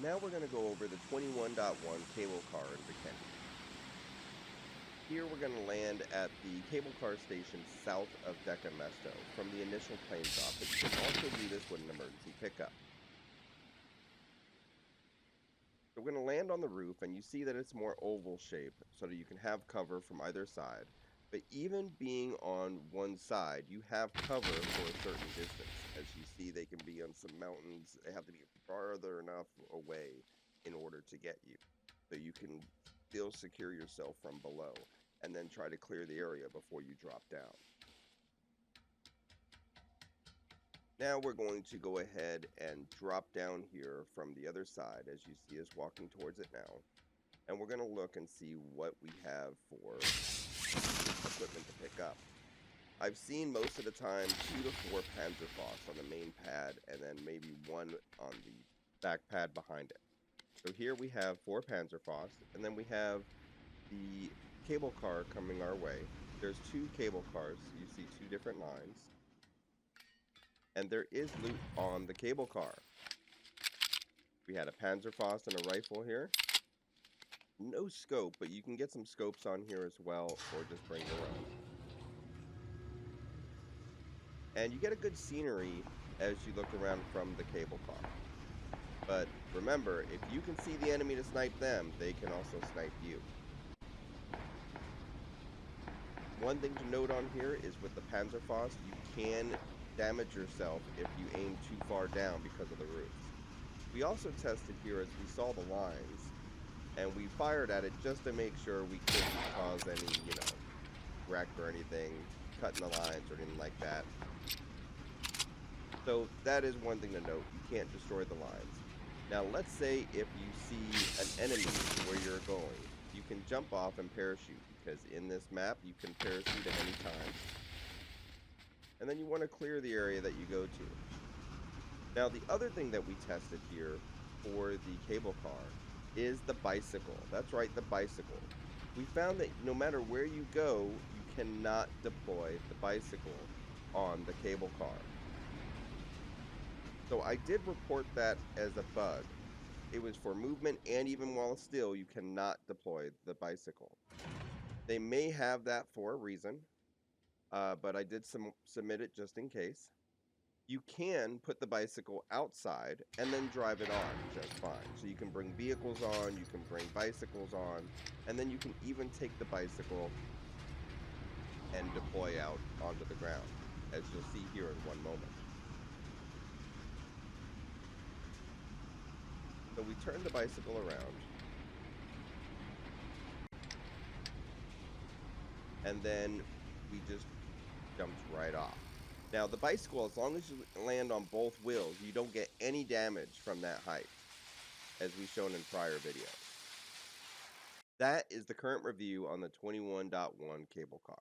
Now we're going to go over the 21.1 cable car in Vikendi. Here we're going to land at the cable car station south of Mesto from the initial plane drop, but you can also do this with an emergency pickup. So we're going to land on the roof, and you see that it's more oval shape so that you can have cover from either side. But even being on one side, you have cover for a certain distance. As you see, they can be on some mountains. They have to be farther enough away in order to get you. So you can still secure yourself from below and then try to clear the area before you drop down. Now we're going to go ahead and drop down here from the other side as you see us walking towards it now. And we're going to look and see what we have for equipment to pick up. I've seen most of the time 2 to 4 Panzerfaust on the main pad and then maybe 1 on the back pad behind it. So here we have 4 Panzerfaust, and then we have the cable car coming our way. There's 2 cable cars, so you see 2 different lines. And there is loot on the cable car. We had a Panzerfaust and a rifle here. No scope, but you can get some scopes on here as well, or just bring your own. And you get a good scenery as you look around from the cable car. But remember, if you can see the enemy to snipe them, they can also snipe you. One thing to note on here is with the Panzerfaust, you can damage yourself if you aim too far down because of the roofs. We also tested here as we saw the lines, and we fired at it just to make sure we couldn't cause any, wreck or anything, cutting the lines or anything like that. So that is one thing to note. You can't destroy the lines. Now, let's say if you see an enemy where you're going, you can jump off and parachute, because in this map, you can parachute at any time. And then you want to clear the area that you go to. Now, the other thing that we tested here for the cable car is the bicycle. That's right, the bicycle. We found that no matter where you go, you cannot deploy the bicycle on the cable car. So I did report that as a bug. It was for movement, and even while still, you cannot deploy the bicycle. They may have that for a reason, but I did submit it just in case. You can put the bicycle outside and then drive it on just fine. So you can bring vehicles on, you can bring bicycles on, and then you can even take the bicycle and deploy out onto the ground, as you'll see here in one moment. So we turn the bicycle around, and then we just jumped right off. Now, the bicycle, as long as you land on both wheels, you don't get any damage from that height, as we've shown in prior videos. That is the current review on the 21.1 cable car.